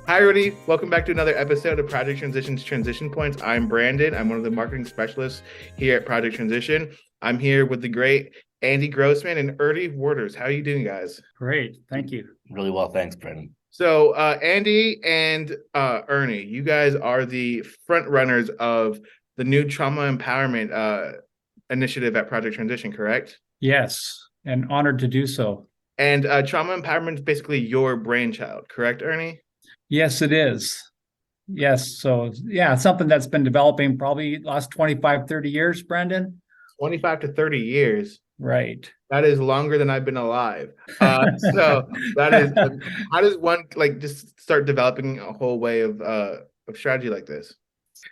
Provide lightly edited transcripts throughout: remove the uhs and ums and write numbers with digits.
Hi, everybody. Welcome back to another episode of Project Transition's Transition Points. I'm Brandon. I'm one of the marketing specialists here at Project Transition. I'm here with the great Andy Grossman and Ernie Wouters. How are you doing, guys? Great. Thank you. Really well, thanks, Brandon. So, Andy and Ernie, you guys are the front runners of the new trauma empowerment initiative at Project Transition, correct? Yes, and honored to do so. And trauma empowerment is basically your brainchild, correct, Ernie? Yes, it is. Yes. So, yeah, it's something that's been developing probably last 25, 30 years, Brendan. 25 to 30 years. Right. That is longer than I've been alive. So that is, how does one like just start developing a whole way of strategy like this?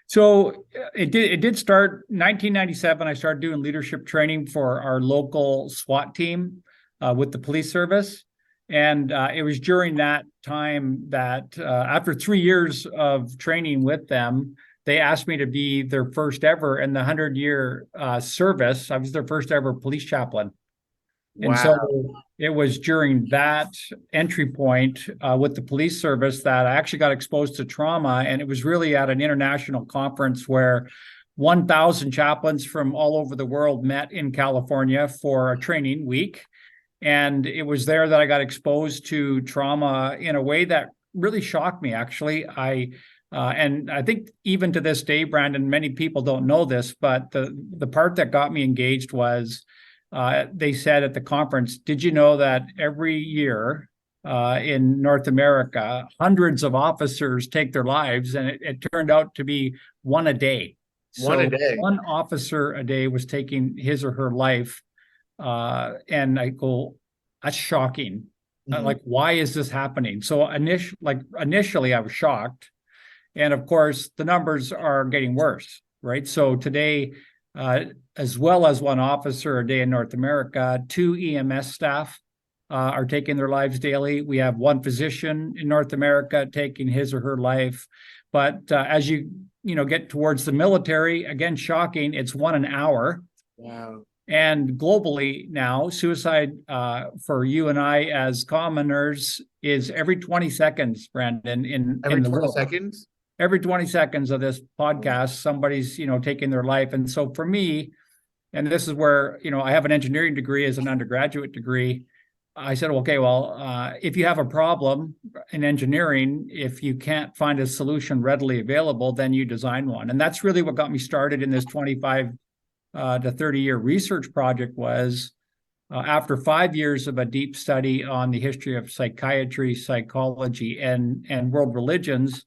So it did start 1997. I started doing leadership training for our local SWAT team with the police service. And it was during that time that after 3 years of training with them, they asked me to be their first ever in the 100-year service. I was their first ever police chaplain. And Wow. so it was during that entry point with the police service that I actually got exposed to trauma. And it was really at an international conference where 1,000 chaplains from all over the world met in California for a training week. And it was there that I got exposed to trauma in a way that really shocked me, actually. And I think even to this day, Brandon, many people don't know this, but the part that got me engaged was they said at the conference, did you know that every year in North America, hundreds of officers take their lives? And it turned out to be one a day. One a day. One officer a day was taking his or her life. And I go, that's shocking. Mhm. Like, why is this happening? So initially I was shocked. And of course, the numbers are getting worse, right? So today, as well as one officer a day in North America, 2 EMS staff are taking their lives daily. We have one physician in North America taking his or her life. But as you get towards the military, again, shocking, it's one an hour. Wow. And globally now, suicide for you and I as commoners is every 20 seconds, Brandon, in Every the 20 world. seconds? Every 20 seconds of this podcast, somebody's, taking their life. And so for me, and this is where, I have an engineering degree as an undergraduate degree. I said, okay, well, if you have a problem in engineering, if you can't find a solution readily available, then you design one. And that's really what got me started in this 25 to 30-year research project was after 5 years of a deep study on the history of psychiatry, psychology, and world religions,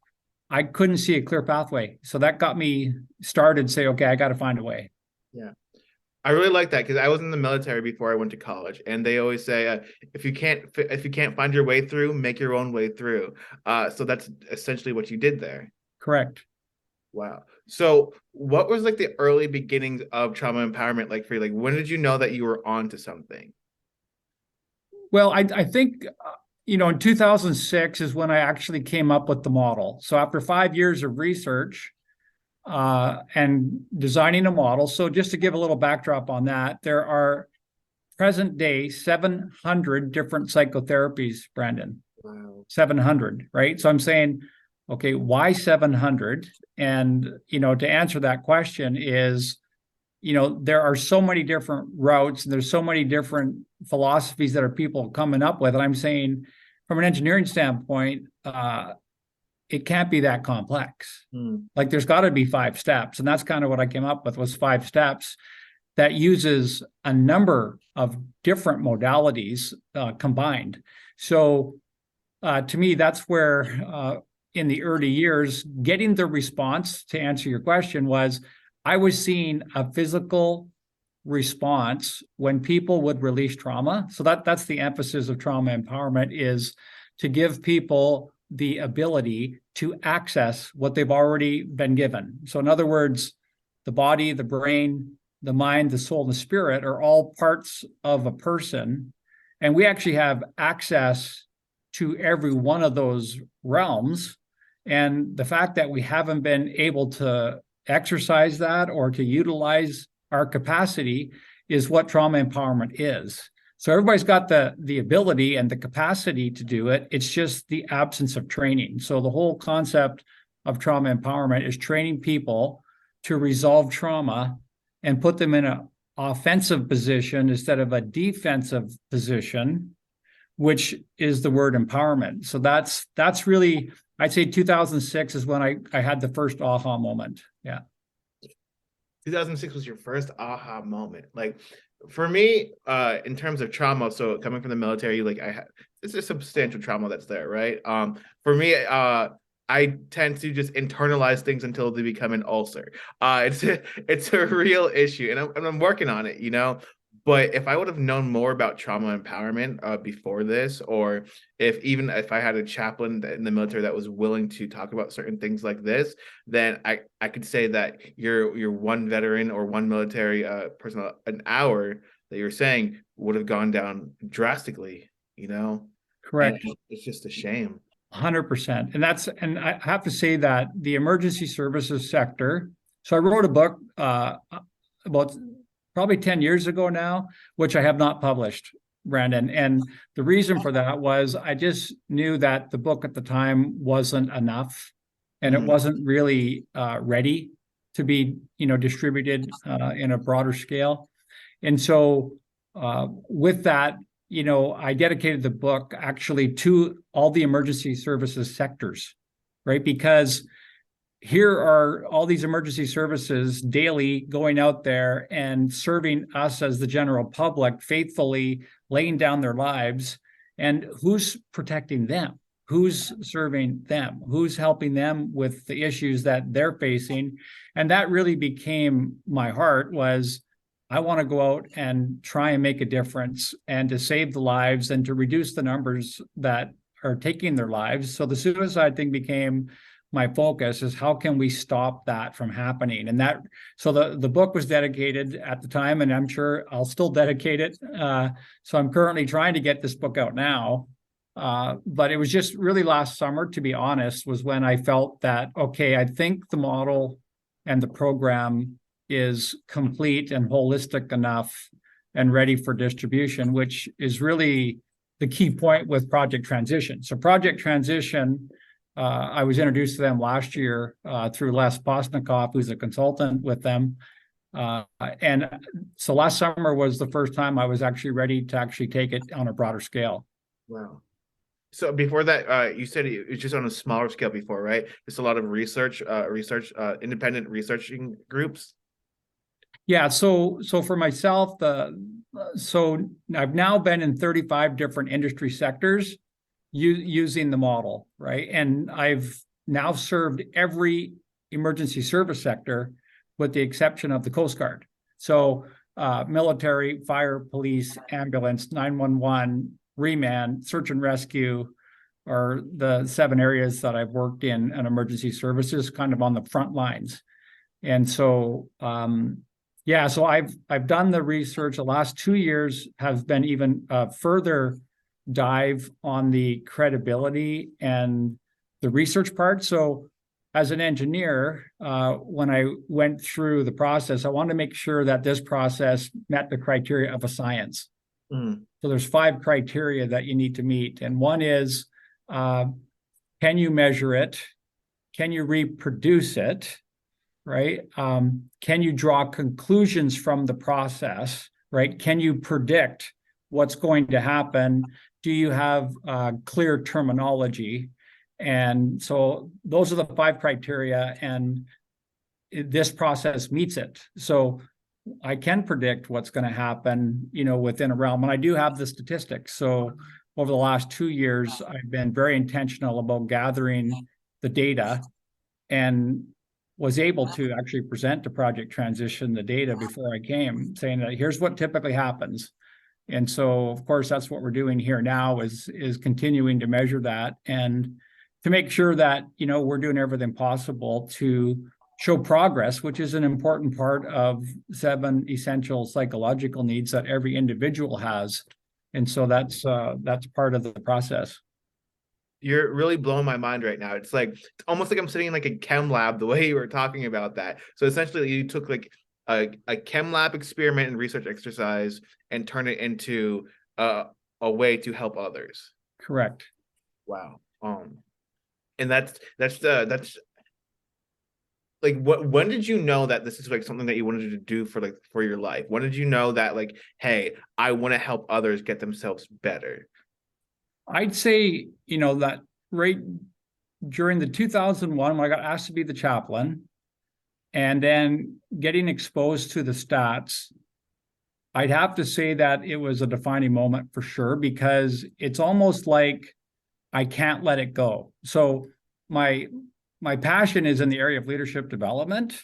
I couldn't see a clear pathway. So that got me started, say, okay, I got to find a way. Yeah. I really like that because I was in the military before I went to college, and they always say, if you can't find your way through, make your own way through. So that's essentially what you did there. Correct. Wow. So what was like the early beginnings of trauma empowerment like for you? Like when did you know that you were onto something? Well, I think, in 2006 is when I actually came up with the model. So after 5 years of research and designing a model, so just to give a little backdrop on that, there are present day 700 different psychotherapies, Brandon. Wow. 700, right? So I'm saying, okay, why 700? And, to answer that question is, there are so many different routes and there's so many different philosophies that are people coming up with. And I'm saying from an engineering standpoint, it can't be that complex. Like there's got to be 5 steps. And that's kind of what I came up with was 5 steps that uses a number of different modalities combined. So to me, that's where in the early years, getting the response to answer your question was I was seeing a physical response when people would release trauma. So that's the emphasis of trauma empowerment is to give people the ability to access what they've already been given. So in other words, the body, the brain, the mind, the soul, and the spirit are all parts of a person. And we actually have access to every one of those realms. And the fact that we haven't been able to exercise that or to utilize our capacity is what trauma empowerment is. So everybody's got the ability and the capacity to do it. It's just the absence of training. So the whole concept of trauma empowerment is training people to resolve trauma and put them in an offensive position instead of a defensive position, which is the word empowerment. So that's really, I'd say 2006 is when I had the first aha moment. Yeah. 2006 was your first aha moment. Like for me, in terms of trauma, so coming from the military, like it's a substantial trauma that's there, right? For me, I tend to just internalize things until they become an ulcer. It's a real issue, and I'm working on it, you know. But if I would have known more about trauma empowerment before this, or if I had a chaplain in the military that was willing to talk about certain things like this, then I could say that you're one veteran or one military person an hour that you're saying would have gone down drastically, you know, and Correct. it's just a shame. 100%. And I have to say that the emergency services sector. So I wrote a book about probably 10 years ago now, which I have not published, Brandon. And the reason for that was I just knew that the book at the time wasn't enough and it Mhm. wasn't really ready to be, distributed in a broader scale. And so with that, I dedicated the book actually to all the emergency services sectors, right? Because here are all these emergency services daily going out there and serving us as the general public faithfully, laying down their lives. And who's protecting them? Who's serving them? Who's helping them with the issues that they're facing? And that really became my heart was I want to go out and try and make a difference and to save the lives and to reduce the numbers that are taking their lives. So the suicide thing became my focus is how can we stop that from happening. And that, so the book was dedicated at the time, and I'm sure I'll still dedicate it. So I'm currently trying to get this book out now. But it was just really last summer, to be honest, was when I felt that, okay, I think the model and the program is complete and holistic enough and ready for distribution, which is really the key point with Project Transition. So Project Transition, I was introduced to them last year through Les Postnikoff, who's a consultant with them. And so last summer was the first time I was actually ready to actually take it on a broader scale. Wow. So before that, you said it was just on a smaller scale before, right? Just a lot of independent researching groups. Yeah, so for myself, so I've now been in 35 different industry sectors using the model, right? And I've now served every emergency service sector with the exception of the Coast Guard. So military, fire, police, ambulance, 911, remand, search and rescue are the 7 areas that I've worked in emergency services, kind of on the front lines. And so yeah, so I've done the research. The last 2 years have been even further dive on the credibility and the research part. So as an engineer, when I went through the process, I wanted to make sure that this process met the criteria of a science. Mm. So there's 5 criteria that you need to meet. And one is, can you measure it? Can you reproduce it? Right? Can you draw conclusions from the process? Right? Can you predict what's going to happen? Do you have clear terminology? And so those are the 5 criteria, and this process meets it. So I can predict what's going to happen, within a realm. And I do have the statistics. So over the last 2 years, I've been very intentional about gathering the data and was able to actually present to Project Transition the data before I came, saying that here's what typically happens. And so, of course, that's what we're doing here now is continuing to measure that and to make sure that, we're doing everything possible to show progress, which is an important part of 7 essential psychological needs that every individual has. And so that's part of the process. You're really blowing my mind right now. It's almost like I'm sitting in like a chem lab the way you were talking about that. So essentially you took like a chem lab experiment and research exercise and turn it into a a way to help others. Correct. Wow. And that's like, what, when did you know that this is like something that you wanted to do for like for your life? When did you know that, like, hey, I want to help others get themselves better? I'd say, that right during the 2001, when I got asked to be the chaplain, and then getting exposed to the stats, I'd have to say that it was a defining moment for sure, because it's almost like I can't let it go. So my my passion is in the area of leadership development.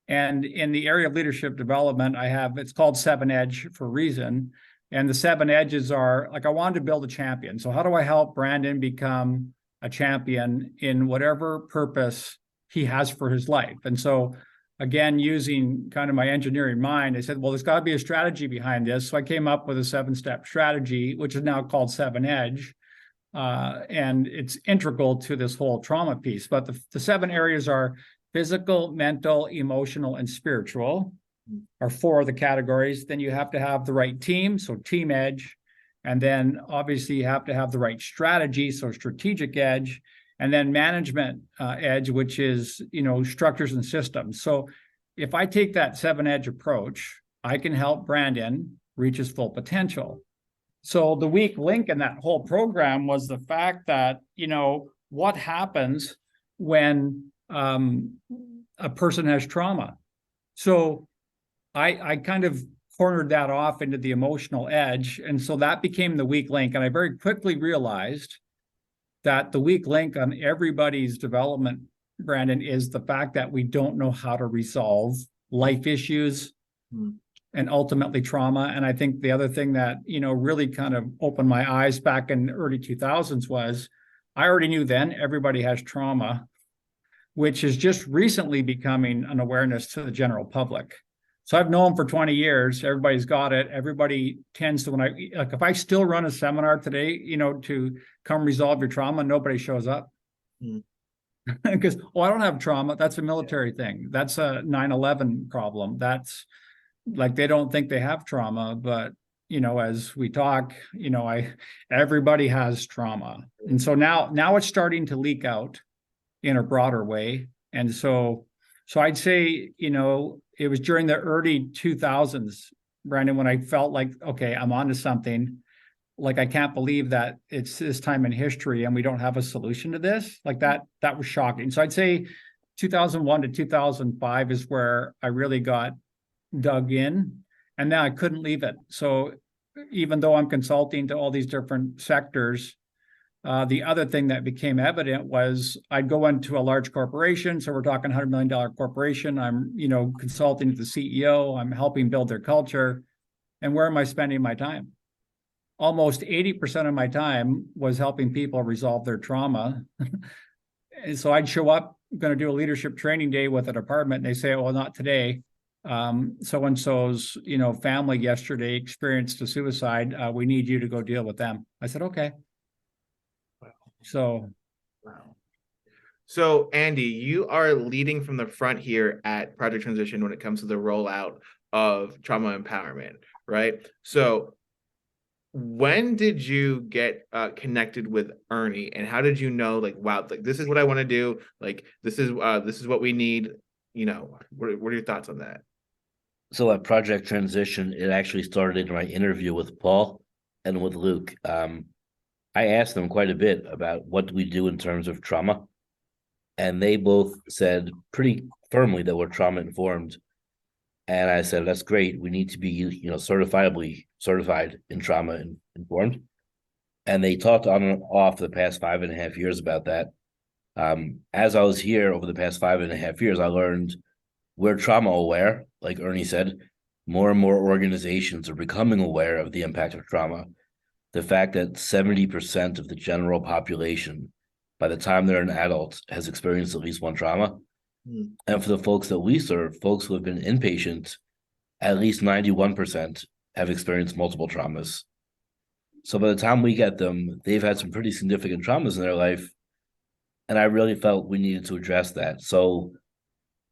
And in the area of leadership development, it's called 7 Edge for a reason. And the 7 Edges are like, I wanted to build a champion. So how do I help Brandon become a champion in whatever purpose he has for his life? And so again, using kind of my engineering mind, I said, well, there's got to be a strategy behind this. So I came up with a 7-step strategy, which is now called 7 Edge. And it's integral to this whole trauma piece. But the 7 areas are physical, mental, emotional, and spiritual are 4 of the categories. Then you have to have the right team, so team edge. And then obviously you have to have the right strategy, so strategic edge. And then management edge, which is, structures and systems. So if I take that 7 Edge approach, I can help Brandon reach his full potential. So the weak link in that whole program was the fact that, what happens when a person has trauma. So I kind of cornered that off into the emotional edge. And so that became the weak link. And I very quickly realized that the weak link on everybody's development, Brandon, is the fact that we don't know how to resolve life issues and ultimately trauma. And I think the other thing that, really kind of opened my eyes back in the early 2000s was I already knew then everybody has trauma, which is just recently becoming an awareness to the general public. So I've known for 20 years, everybody's got it. Everybody tends to, if I still run a seminar today, to come resolve your trauma, nobody shows up. Because, I don't have trauma. That's a military thing. That's a 9/11 problem. That's like, they don't think they have trauma, but as we talk, everybody has trauma. And so now it's starting to leak out in a broader way. And so I'd say, it was during the early 2000s, Brandon, when I felt like, okay, I'm onto something. Like, I can't believe that it's this time in history and we don't have a solution to this. Like, that was shocking. So I'd say 2001 to 2005 is where I really got dug in, and now I couldn't leave it. So even though I'm consulting to all these different sectors, the other thing that became evident was I'd go into a large corporation. So we're talking $100 million corporation. I'm, consulting to the CEO. I'm helping build their culture. And where am I spending my time? Almost 80% of my time was helping people resolve their trauma. And so I'd show up, going to do a leadership training day with a department, and they say, well, not today. So-and-so's, family yesterday experienced a suicide. We need you to go deal with them. I said, okay. So, wow. So, Andy, you are leading from the front here at Project Transition when it comes to the rollout of trauma empowerment, right? So, when did you get connected with Ernie, and how did you know, like, wow, like, this is what I want to do, like, this is what we need, what are your thoughts on that? So at Project Transition, it actually started in my interview with Paul and with Luke. I asked them quite a bit about what do we do in terms of trauma, and they both said pretty firmly that we're trauma informed. And I said, that's great. We need to be, certified in trauma informed. And they talked on and off the past 5.5 years about that. As I was here over the past 5.5 years, I learned we're trauma aware, like Ernie said. More and more organizations are becoming aware of the impact of trauma. The fact that 70% of the general population, by the time they're an adult, has experienced at least one trauma. And for the folks that we serve, folks who have been inpatient, at least 91% have experienced multiple traumas. So by the time we get them, they've had some pretty significant traumas in their life. And I really felt we needed to address that. So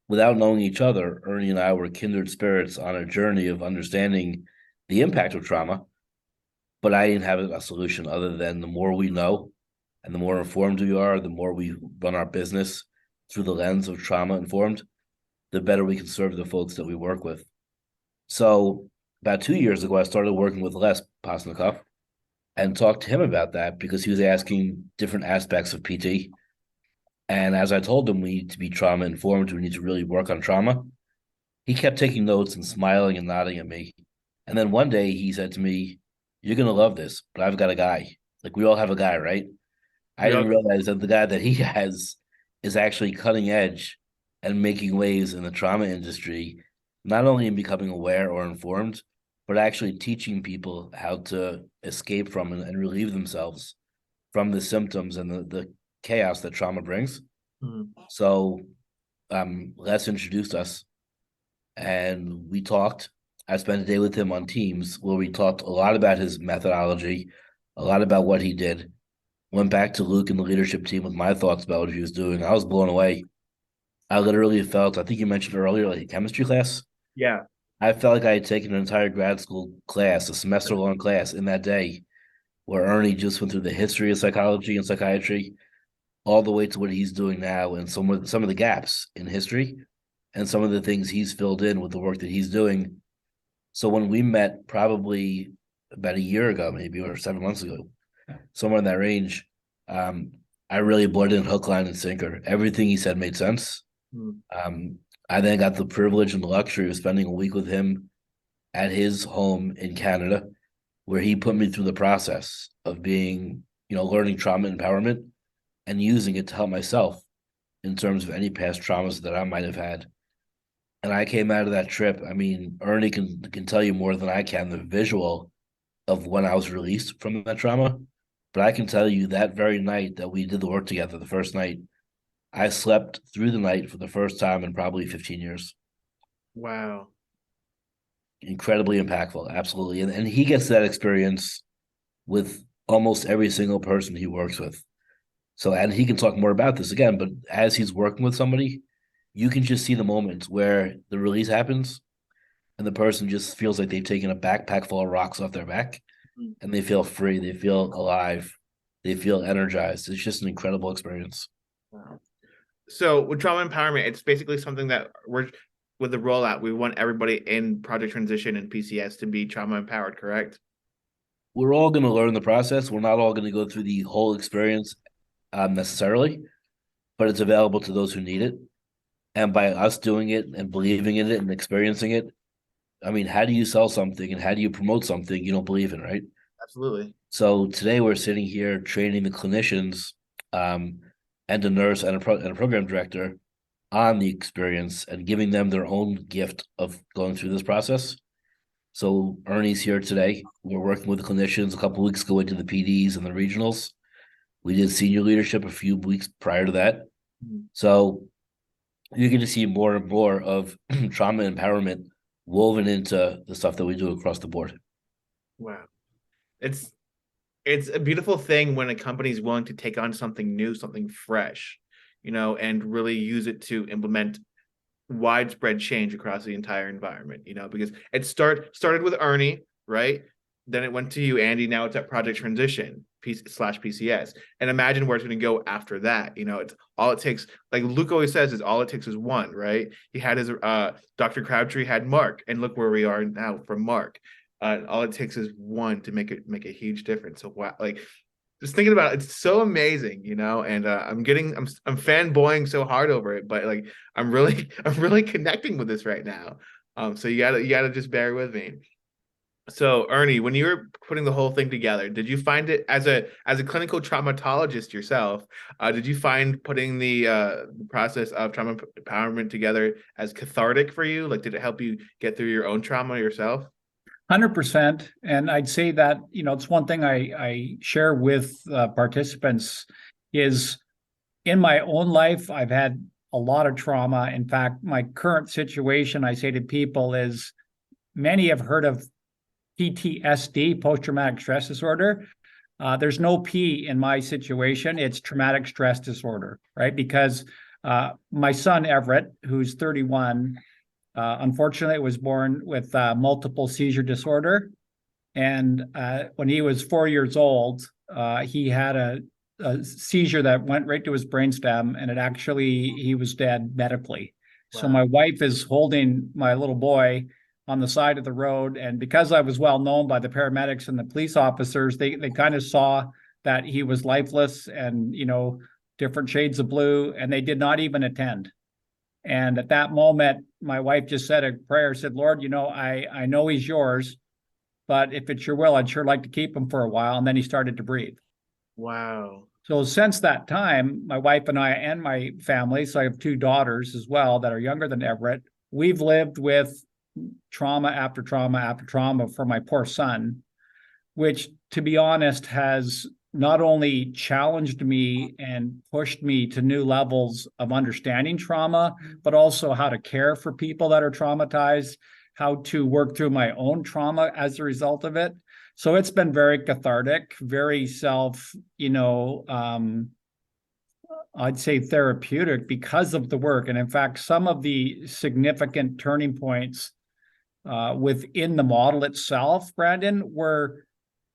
without knowing each other, Ernie and I were kindred spirits on a journey of understanding the impact of trauma. but I didn't have a solution other than the more we know and the more informed we are, the more we run our business through the lens of trauma informed, the better we can serve the folks that we work with. So about 2 years ago, I started working with Les Posnikoff and talked to him about that because he was asking different aspects of PT. And as I told him, we need to be trauma informed, we need to really work on trauma. He kept taking notes and smiling and nodding at me. And then one day he said to me, "You're going to love this, but I've got a guy. Like we all have a guy, right?" I We all, didn't realize that the guy that he has is actually cutting edge and making waves in the trauma industry, not only in becoming aware or informed, but actually teaching people how to escape from and relieve themselves from the symptoms and the chaos that trauma brings. Mhm. So Les introduced us and we talked. I spent a day with him on Teams where we talked a lot about his methodology, a lot about what he did. Went back to Luke and the leadership team with my thoughts about what he was doing. I was blown away. I literally felt, I think you mentioned earlier, like a chemistry class. Yeah. I felt like I had taken an entire grad school class, a semester long class in that day, where Ernie just went through the history of psychology and psychiatry, all the way to what he's doing now and some of the gaps in history and some of the things he's filled in with the work that he's doing. So when we met probably about a year ago, maybe, or 7 months ago, somewhere in that range, um, I really bought in hook, line, and sinker. Everything he said made sense. Mhm. I then got the privilege and the luxury of spending a week with him at his home in Canada, where he put me through the process of being, learning trauma empowerment and using it to help myself in terms of any past traumas that I might have had. And I came out of that trip. I mean, Ernie can tell you more than I can the visual of when I was released from that trauma. But I can tell you that very night that we did the work together, the first night, I slept through the night for the first time in probably 15 years. Wow. Incredibly impactful, absolutely. And he gets that experience with almost every single person he works with. So, and he can talk more about this again, but as he's working with somebody, you can just see the moments where the release happens and the person just feels like they've taken a backpack full of rocks off their back Mhm. and they feel free, they feel alive, they feel energized. It's just an incredible experience. Wow. So with trauma empowerment, it's basically something that we're with the rollout, we want everybody in Project Transition and PCS to be trauma empowered, correct? We're all going to learn the process. We're not all going to go through the whole experience necessarily, but it's available to those who need it. And by us doing it and believing in it and experiencing it, I mean, how do you sell something and how do you promote something you don't believe in, right? Absolutely. So today we're sitting here training the clinicians and a nurse and a program director on the experience and giving them their own gift of going through this process. So Ernie's here today. We're working with the clinicians a couple weeks ago into the PDs and the regionals. We did senior leadership a few weeks prior to that. Mhm. So you're going to see more and more of trauma empowerment woven into the stuff that we do across the board. Wow. It's it's a beautiful thing when a company is willing to take on something new, something fresh, and really use it to implement widespread change across the entire environment, because it started with Ernie, right? Then it went to you, Andy. Now it's at Project Transition slash PCS. And imagine where it's going to go after that. It's all it takes, like Luke always says, is all it takes is one, right? He had his Dr. Crabtree had Mark, and look where we are now from Mark. All it takes is one to make a huge difference. So wow, like just thinking about it, it's so amazing, and I'm fanboying so hard over it, but like I'm really connecting with this right now. So you gotta just bear with me. So Ernie, when you were putting the whole thing together, did you find it as a clinical traumatologist yourself, did you find putting the process of trauma empowerment together as cathartic for you? Like, did it help you get through your own trauma yourself? 100%. And I'd say that, it's one thing I share with participants is in my own life, I've had a lot of trauma. In fact, my current situation, I say to people, is many have heard of PTSD, post-traumatic stress disorder. There's no P in my situation. It's traumatic stress disorder, right? Because my son, Everett, who's 31, unfortunately was born with multiple seizure disorder. And when he was 4 years old, he had a seizure that went right to his brainstem, and he was dead medically. So Wow. my wife is holding my little boy on the side of the road, and because I was well known by the paramedics and the police officers, they kind of saw that he was lifeless and different shades of blue, and they did not even attend. And at that moment, my wife just said a prayer, said, Lord, I know he's yours, but if it's your will, I'd sure like to keep him for a while. And then he started to breathe. Wow. So since that time, my wife and I and my family, so I have two daughters as well that are younger than Everett, we've lived with trauma after trauma after trauma for my poor son, which, to be honest, has not only challenged me and pushed me to new levels of understanding trauma, but also how to care for people that are traumatized, how to work through my own trauma as a result of it. So it's been very cathartic, very I'd say therapeutic because of the work. And in fact, some of the significant turning points within the model itself, Brandon, were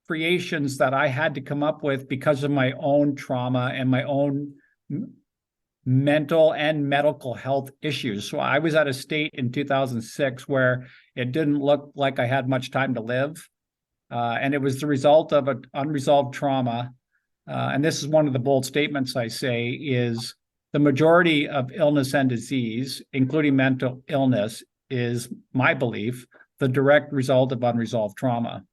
creations that I had to come up with because of my own trauma and my own mental and medical health issues. So I was at a state in 2006 where it didn't look like I had much time to live. And it was the result of an unresolved trauma. And this is one of the bold statements I say is the majority of illness and disease, including mental illness, is my belief, the direct result of unresolved trauma.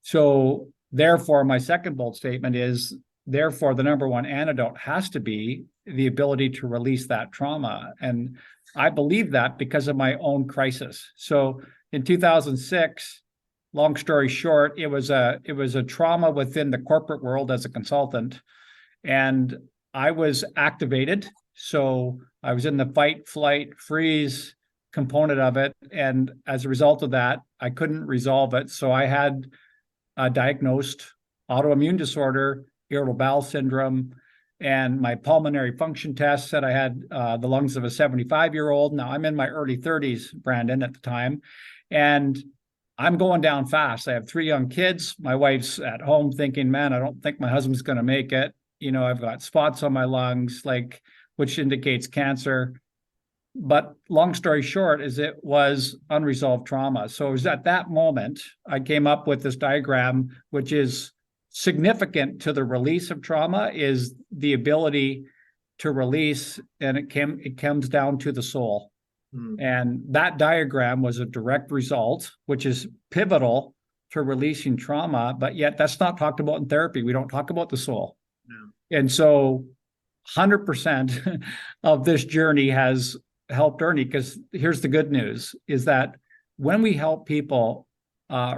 So therefore, my second bold statement is, therefore, the number one antidote has to be the ability to release that trauma. And I believe that because of my own crisis. So in 2006, long story short, it was a trauma within the corporate world as a consultant. And I was activated. So I was in the fight, flight, freeze component of it. And as a result of that, I couldn't resolve it. So I had diagnosed autoimmune disorder, irritable bowel syndrome, and my pulmonary function test said I had the lungs of a 75-year-old. Now I'm in my early 30s, Brandon, at the time, and I'm going down fast. I have 3 young kids. My wife's at home thinking, man, I don't think my husband's going to make it. I've got spots on my lungs, which indicates cancer. But long story short is it was unresolved trauma. So it was at that moment I came up with this diagram, which is significant to the release of trauma, is the ability to release, and it comes down to the soul. And that diagram was a direct result, which is pivotal to releasing trauma, but yet that's not talked about in therapy. We don't talk about the soul. No. And so 100% of this journey has helped Ernie, because here's the good news, is that when we help people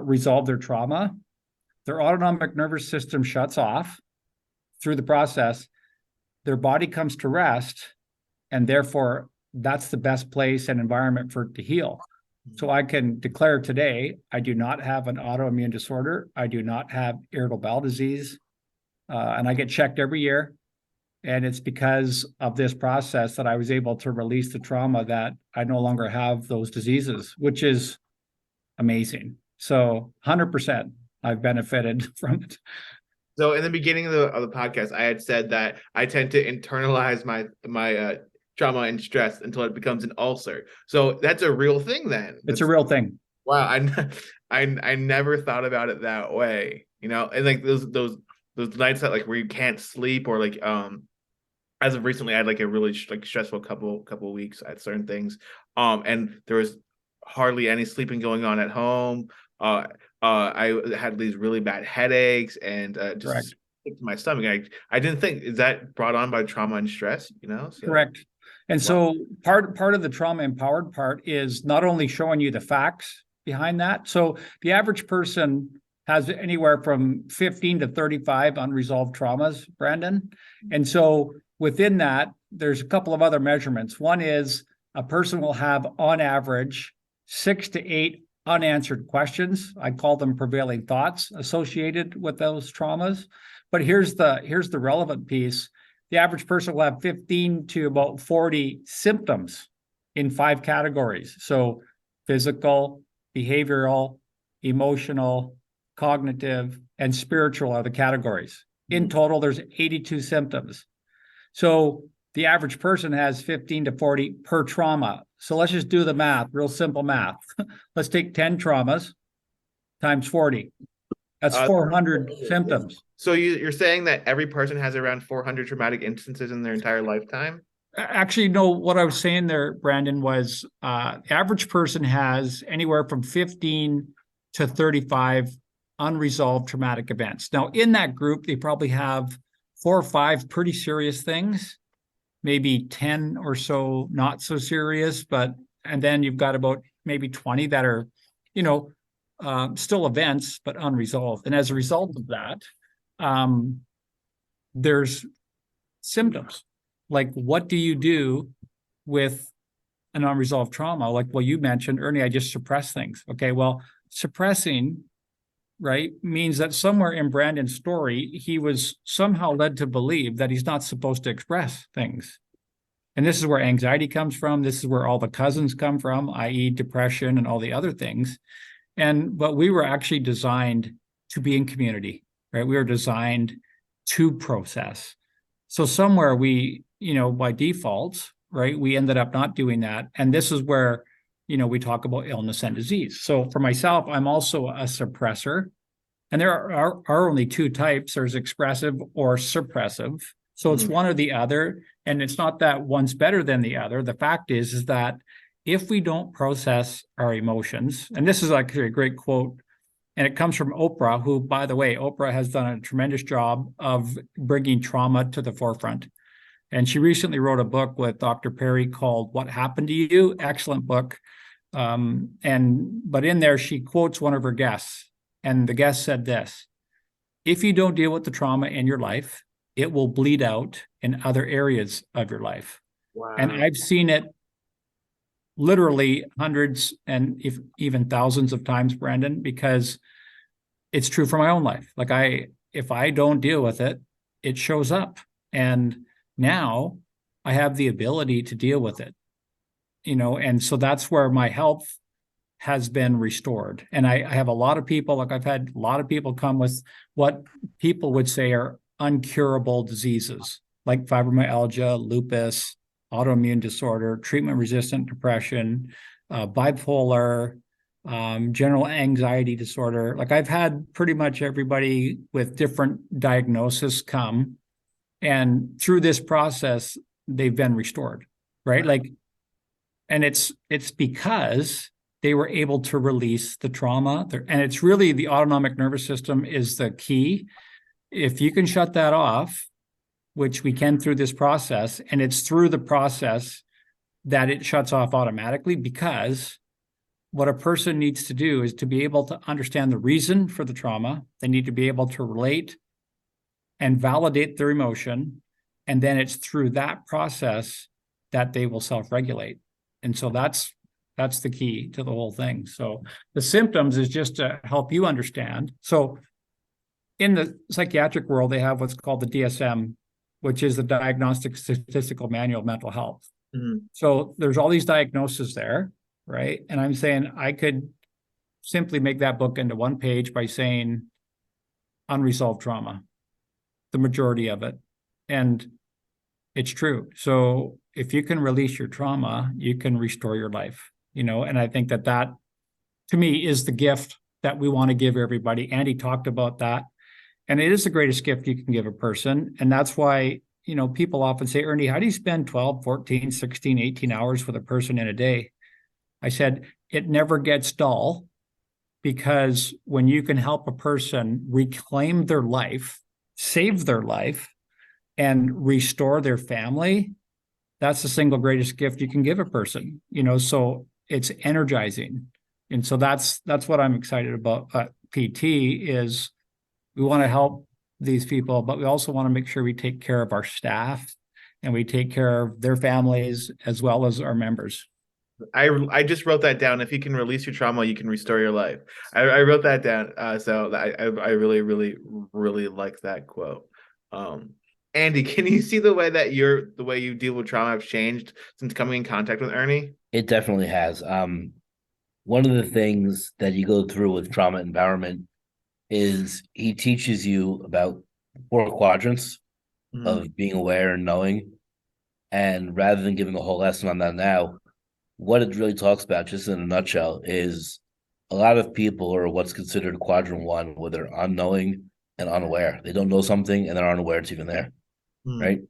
resolve their trauma, their autonomic nervous system shuts off through the process, their body comes to rest, and therefore that's the best place and environment for it to heal. So I can declare today, I do not have an autoimmune disorder. I do not have irritable bowel disease. And I get checked every year. And it's because of this process that I was able to release the trauma that I no longer have those diseases, which is amazing. So 100% I've benefited from it. So in the beginning of the podcast, I had said that I tend to internalize my trauma and stress until it becomes an ulcer. So that's a real thing then. It's a real thing. Wow, I never thought about it that way. And like those nights that where you can't sleep, or as of recently, I had a really stressful couple of weeks at certain things, and there was hardly any sleeping going on at home. I had these really bad headaches and just sick to my stomach. I didn't think, is that brought on by trauma and stress? So, correct. And so part of the trauma empowered part is not only showing you the facts behind that. So the average person has anywhere from 15 to 35 unresolved traumas, Brandon. And so within that, there's a couple of other measurements. One is a person will have, on average, 6 to 8 unanswered questions. I call them prevailing thoughts associated with those traumas. But here's the relevant piece. The average person will have 15 to about 40 symptoms in 5 categories. So physical, behavioral, emotional, cognitive, and spiritual are the categories. In total, there's 82 symptoms. So the average person has 15 to 40 per trauma. So let's just do the math, real simple math. Let's take 10 traumas times 40. That's 400 symptoms. So you're saying that every person has around 400 traumatic instances in their entire lifetime? Actually, no, what I was saying there, Brandon, was average person has anywhere from 15 to 35 unresolved traumatic events. Now, in that group, they probably have 4 or 5 pretty serious things, maybe 10 or so not so serious, and then you've got about maybe 20 that are, still events, but unresolved. And as a result of that, there's symptoms. Like, what do you do with an unresolved trauma? Like, well, you mentioned, Ernie, I just suppress things. Okay, well, suppressing, right, means that somewhere in Brandon's story, he was somehow led to believe that he's not supposed to express things. And this is where anxiety comes from. This is where all the cousins come from, i.e., depression and all the other things. But we were actually designed to be in community, right? We were designed to process. So somewhere we, by default, right, we ended up not doing that. And this is where, we talk about illness and disease. So for myself, I'm also a suppressor. And there are only 2 types. There's expressive or suppressive. So it's one or the other. And it's not that one's better than the other. The fact is that if we don't process our emotions, and this is actually a great quote, and it comes from Oprah, who, by the way, Oprah has done a tremendous job of bringing trauma to the forefront. And she recently wrote a book with Dr. Perry called What Happened to You? Excellent book. But in there, she quotes one of her guests. And the guest said this: if you don't deal with the trauma in your life, it will bleed out in other areas of your life. Wow. And I've seen it literally hundreds and even thousands of times, Brandon, because it's true for my own life. Like, if I don't deal with it, it shows up. And now I have the ability to deal with it, and so that's where my health has been restored. And I have a lot of people, like I've had a lot of people come with what people would say are uncurable diseases, like fibromyalgia, lupus, autoimmune disorder, treatment-resistant depression, bipolar, general anxiety disorder. Like, I've had pretty much everybody with different diagnoses come, and through this process, they've been restored, right? Like, and it's because they were able to release the trauma. And it's really the autonomic nervous system is the key. If you can shut that off, which we can through this process, and it's through the process that it shuts off automatically, because what a person needs to do is to be able to understand the reason for the trauma. They need to be able to relate and validate their emotion. And then it's through that process that they will self-regulate. And so that's the key to the whole thing. So the symptoms is just to help you understand. So in the psychiatric world, they have what's called the DSM, which is the Diagnostic Statistical Manual of Mental Health. So there's all these diagnoses there, right? And I'm saying I could simply make that book into 1 page by saying unresolved trauma, the majority of it. And it's true. So if you can release your trauma, you can restore your life, and I think that to me is the gift that we want to give everybody. Andy talked about that. And it is the greatest gift you can give a person. And that's why, people often say, Ernie, how do you spend 12, 14, 16, 18 hours with a person in a day? I said, it never gets dull, because when you can help a person reclaim their life, save their life, and restore their family, that's the single greatest gift you can give a person, so it's energizing. And so that's what I'm excited about. PT is, we want to help these people, but we also want to make sure we take care of our staff and we take care of their families as well as our members. I just wrote that down. If you can release your trauma, you can restore your life. I wrote that down. So I really, really, really like that quote. Andy, can you see the way that the way you deal with trauma have changed since coming in contact with Ernie? It definitely has. One of the things that you go through with trauma empowerment is he teaches you about 4 quadrants Mm, of being aware and knowing. And rather than giving a whole lesson on that now, what it really talks about, just in a nutshell, is a lot of people are what's considered quadrant one, where they're unknowing and unaware. They don't know something and they're unaware it's even there, mm, right?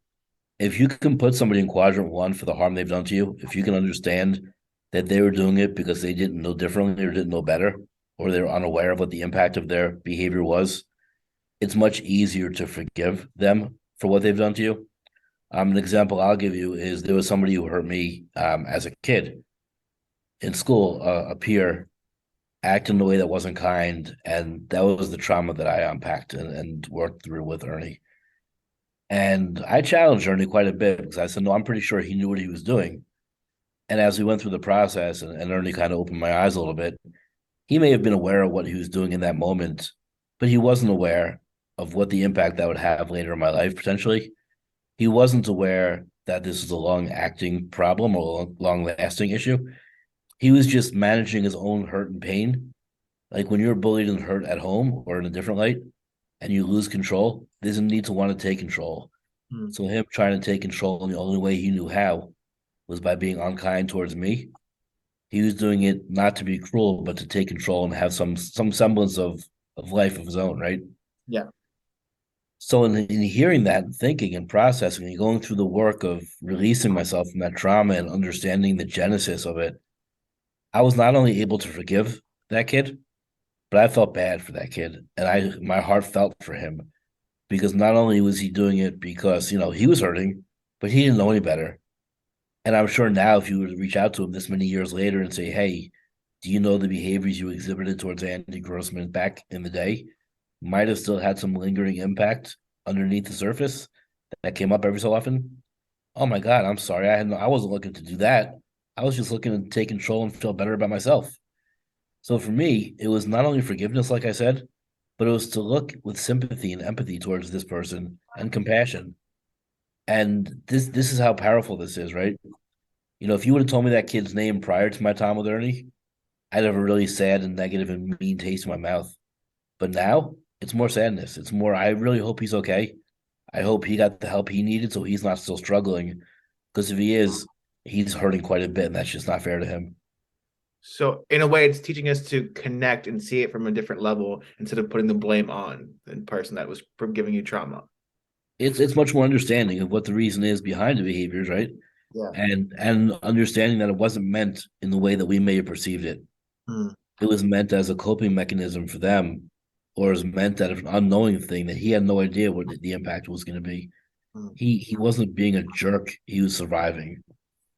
If you can put somebody in quadrant one for the harm they've done to you, if you can understand that they were doing it because they didn't know differently or didn't know better, or they were unaware of what the impact of their behavior was, it's much easier to forgive them for what they've done to you. An example I'll give you is there was somebody who hurt me as a kid in school, a peer acted in a way that wasn't kind, and that was the trauma that I unpacked and worked through with Ernie. And I challenged Ernie quite a bit because I said, no, I'm pretty sure he knew what he was doing. And as we went through the process and Ernie kind of opened my eyes a little bit, he may have been aware of what he was doing in that moment, but he wasn't aware of what the impact that would have later in my life potentially. He wasn't aware that this was a long acting problem or long lasting issue. He was just managing his own hurt and pain. Like when you're bullied and hurt at home or in a different light and you lose control, there's a need to want to take control. mm. So him trying to take control, and the only way he knew how was by being unkind towards me. He was doing it not to be cruel, but to take control and have some semblance of life of his own, right? Yeah. So in hearing that and thinking and processing and going through the work of releasing myself from that trauma and understanding the genesis of it, I was not only able to forgive that kid, but I felt bad for that kid. And my heart felt for him because not only was he doing it because, he was hurting, but he didn't know any better. And I'm sure now if you were to reach out to him this many years later and say, hey, do you know the behaviors you exhibited towards Andy Grossman back in the day might have still had some lingering impact underneath the surface that came up every so often? Oh my God, I'm sorry. I wasn't looking to do that. I was just looking to take control and feel better about myself. So for me, it was not only forgiveness, like I said, but it was to look with sympathy and empathy towards this person and compassion. And this is how powerful this is, right? If you would have told me that kid's name prior to my time with Ernie, I'd have a really sad and negative and mean taste in my mouth. But now it's more sadness. It's more, I really hope he's okay. I hope he got the help he needed so he's not still struggling. Because if he is, he's hurting quite a bit, and that's just not fair to him. So in a way, it's teaching us to connect and see it from a different level instead of putting the blame on the person that was giving you trauma. It's much more understanding of what the reason is behind the behaviors, right? Yeah. And understanding that it wasn't meant in the way that we may have perceived it. Mm, It was meant as a coping mechanism for them, or it was meant as an unknowing thing that he had no idea what the impact was going to be. mm. He wasn't being a jerk; he was surviving,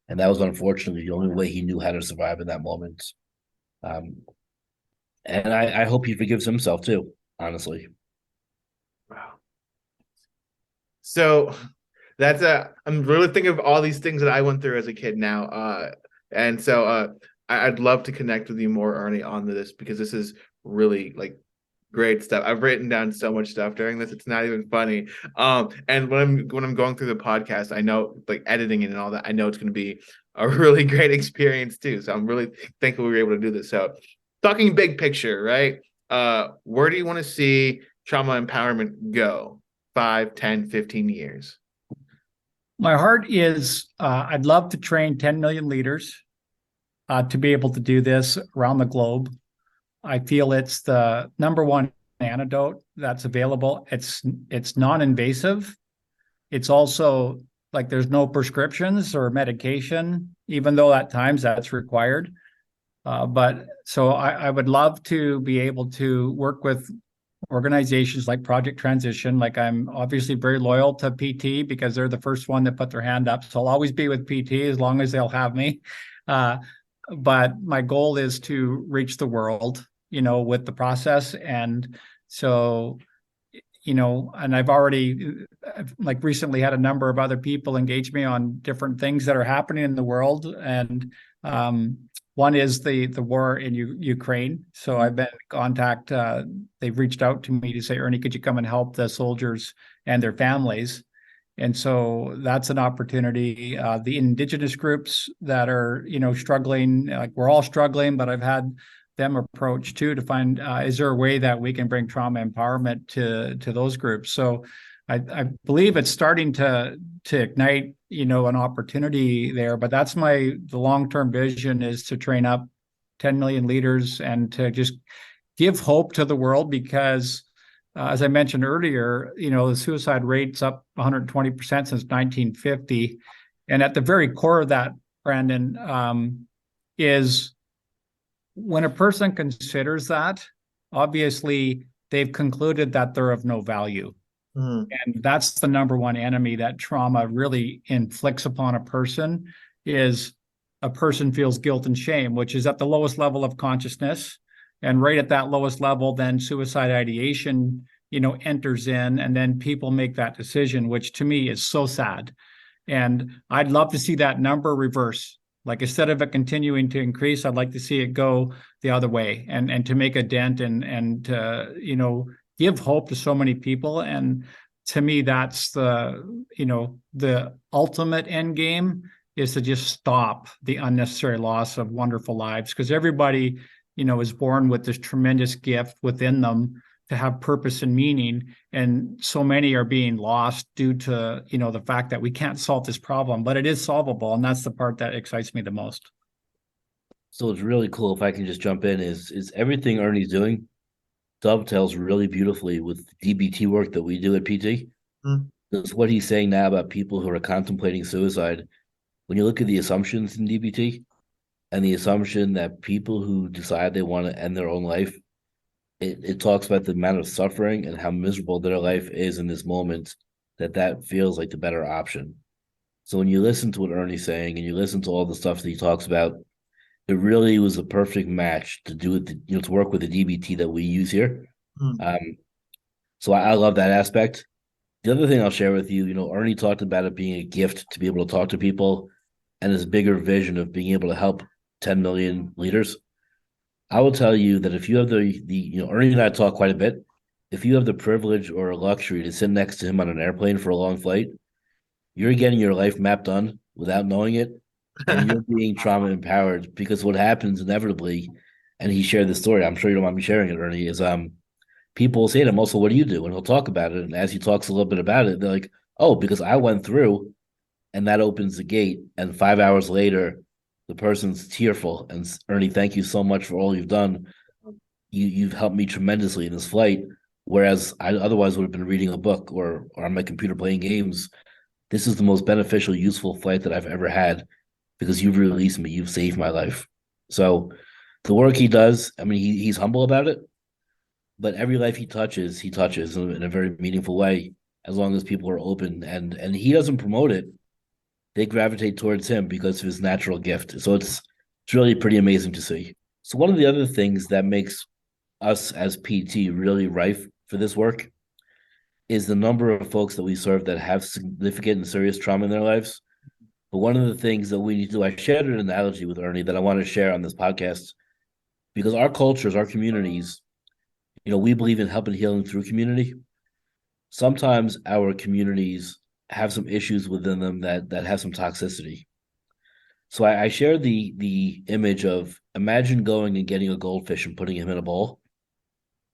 and that was unfortunately the only way he knew how to survive in that moment. Um, and I hope he forgives himself too. Honestly, Wow. So I'm really thinking of all these things that I went through as a kid now. And so I'd love to connect with you more, Ernie, on this because this is really like great stuff. I've written down so much stuff during this. It's not even funny. And when I'm going through the podcast, I know like editing it and all that, I know it's gonna be a really great experience too. So I'm really thankful we were able to do this. So talking big picture, right? Where do you want to see trauma empowerment go? 5, 10, 15 years. My heart is I'd love to train 10 million leaders to be able to do this around the globe. I feel it's the number one antidote that's available. It's non-invasive. It's also like there's no prescriptions or medication, even though at times that's required. But so I would love to be able to work with organizations like Project Transition. Like I'm obviously very loyal to PT because they're the first one that put their hand up. So I'll always be with PT as long as they'll have me. Uh, but my goal is to reach the world, with the process. And so, and I've already like recently had a number of other people engage me on different things that are happening in the world. And one is the war in Ukraine. So I've been in contact. They've reached out to me to say, Ernie, could you come and help the soldiers and their families? And so that's an opportunity. The indigenous groups that are, struggling, like we're all struggling, but I've had them approach too, to find, is there a way that we can bring trauma empowerment to those groups? So I believe it's starting to ignite, an opportunity there, but that's the long-term vision, is to train up 10 million leaders and to just give hope to the world, because as I mentioned earlier, the suicide rate's up 120% since 1950. And at the very core of that, Brandon, is when a person considers that, obviously they've concluded that they're of no value. Mm. And that's the number one enemy that trauma really inflicts upon a person, is a person feels guilt and shame, which is at the lowest level of consciousness. And right at that lowest level, then suicide ideation, enters in, and then people make that decision, which to me is so sad. And I'd love to see that number reverse. Like, instead of it continuing to increase, I'd like to see it go the other way, and to make a dent and give hope to so many people. And to me, that's the ultimate end game, is to just stop the unnecessary loss of wonderful lives, because everybody, is born with this tremendous gift within them to have purpose and meaning. And so many are being lost due to, the fact that we can't solve this problem, but it is solvable. And that's the part that excites me the most. So it's really cool, if I can just jump in, is everything Ernie's doing dovetails really beautifully with DBT work that we do at PT. Mm. Because what he's saying now about people who are contemplating suicide, when you look at the assumptions in DBT, and the assumption that people who decide they want to end their own life, it talks about the amount of suffering and how miserable their life is in this moment, that feels like the better option. So when you listen to what Ernie's saying, and you listen to all the stuff that he talks about, it really was a perfect match to do it, to work with the DBT that we use here. Mm. So I love that aspect. The other thing I'll share with you, Ernie talked about it being a gift to be able to talk to people, and his bigger vision of being able to help 10 million leaders. I will tell you that if you have Ernie and I talk quite a bit. If you have the privilege or luxury to sit next to him on an airplane for a long flight, you're getting your life map done without knowing it, and you're being trauma empowered, because what happens inevitably, and he shared this story, I'm sure you don't mind me sharing it, Ernie, is people will say to him, also, what do you do? And he'll talk about it. And as he talks a little bit about it, they're like, oh, because I went through, and that opens the gate. And 5 hours later, the person's tearful. And Ernie, thank you so much for all you've done. You've helped me tremendously in this flight. Whereas I otherwise would have been reading a book or on my computer playing games. This is the most beneficial, useful flight that I've ever had, because you've released me. You've saved my life. So the work he does, I mean, he's humble about it, but every life he touches in a very meaningful way, as long as people are open, and he doesn't promote it. They gravitate towards him because of his natural gift. So it's really pretty amazing to see. So one of the other things that makes us as PT really rife for this work is the number of folks that we serve that have significant and serious trauma in their lives. But one of the things that we need to do, I shared an analogy with Ernie that I want to share on this podcast, because our cultures, our communities, we believe in helping healing through community. Sometimes our communities have some issues within them that have some toxicity. So I shared the image of, imagine going and getting a goldfish and putting him in a bowl,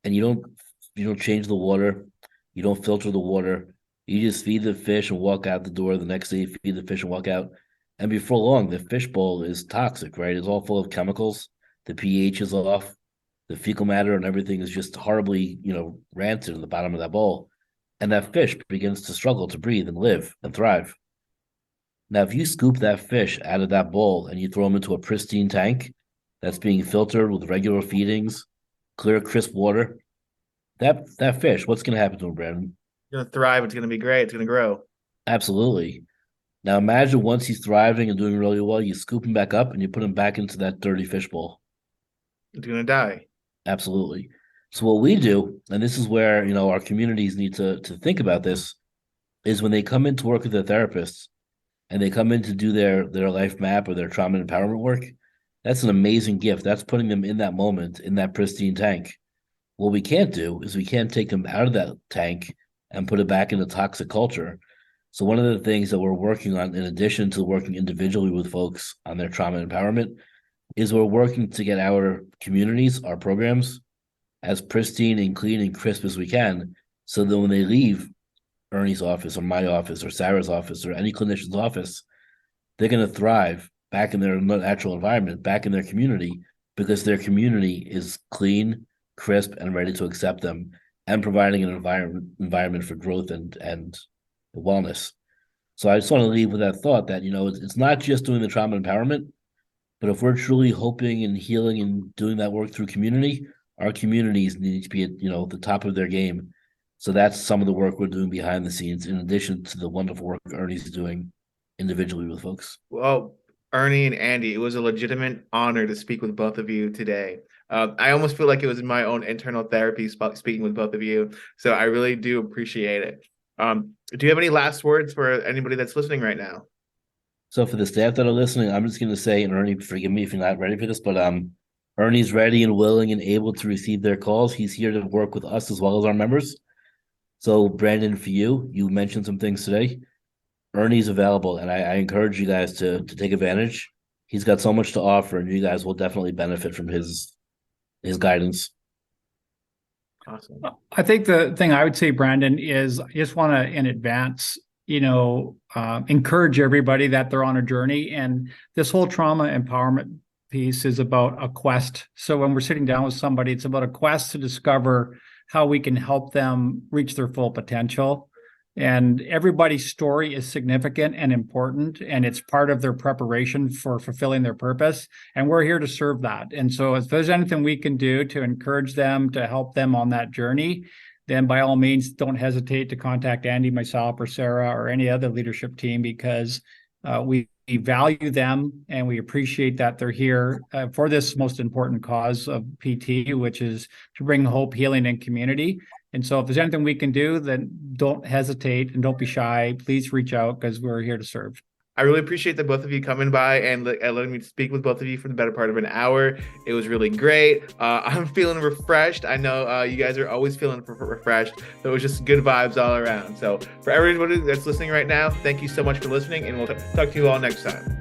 and you don't change the water, you don't filter the water, you just feed the fish and walk out the door. The next day you feed the fish and walk out, and before long the fish bowl is toxic, right? It's all full of chemicals, the pH is off, the fecal matter and everything is just horribly rancid in the bottom of that bowl. And that fish begins to struggle to breathe and live and thrive. Now, if you scoop that fish out of that bowl and you throw him into a pristine tank that's being filtered with regular feedings, clear, crisp water, that fish, what's going to happen to him, Brandon? It's going to thrive. It's going to be great. It's going to grow. Absolutely. Now, imagine once he's thriving and doing really well, you scoop him back up and you put him back into that dirty fish bowl. It's going to die. Absolutely. So what we do, and this is where our communities need to think about this, is when they come in to work with their therapists and they come in to do their life map or their trauma empowerment work, that's an amazing gift. That's putting them in that moment, in that pristine tank. What we can't do is we can't take them out of that tank and put it back in the toxic culture. So one of the things that we're working on, in addition to working individually with folks on their trauma empowerment, is we're working to get our communities, our programs, as pristine and clean and crisp as we can, so that when they leave Ernie's office or my office or Sarah's office or any clinician's office, they're going to thrive back in their natural environment, back in their community, because their community is clean, crisp, and ready to accept them, and providing an environment for growth and wellness. So I just want to leave with that thought that, it's not just doing the trauma empowerment, but if we're truly hoping and healing and doing that work through community, our communities need to be at, the top of their game. So that's some of the work we're doing behind the scenes, in addition to the wonderful work Ernie's doing individually with folks. Well, Ernie and Andy, it was a legitimate honor to speak with both of you today. I almost feel like it was my own internal therapy speaking with both of you. So I really do appreciate it. Do you have any last words for anybody that's listening right now? So for the staff that are listening, I'm just going to say, and Ernie, forgive me if you're not ready for this, but Ernie's ready and willing and able to receive their calls. He's here to work with us as well as our members. So Brandon, for you mentioned some things today. Ernie's available, and I encourage you guys to take advantage. He's got so much to offer, and you guys will definitely benefit from his guidance. Awesome. I think the thing I would say, Brandon, is I just want to, in advance, encourage everybody that they're on a journey. And this whole trauma empowerment piece is about a quest. So when we're sitting down with somebody, it's about a quest to discover how we can help them reach their full potential. And everybody's story is significant and important, and it's part of their preparation for fulfilling their purpose. And we're here to serve that. And so if there's anything we can do to encourage them, to help them on that journey, then by all means, don't hesitate to contact Andy, myself, or Sarah, or any other leadership team, because we value them and we appreciate that they're here for this most important cause of PT, which is to bring hope, healing, and community. And so if there's anything we can do, then don't hesitate and don't be shy. Please reach out, because we're here to serve. I really appreciate that both of you coming by and letting me speak with both of you for the better part of an hour. It was really great. I'm feeling refreshed. I know you guys are always feeling refreshed. So it was just good vibes all around. So for everybody that's listening right now, thank you so much for listening, and we'll talk to you all next time.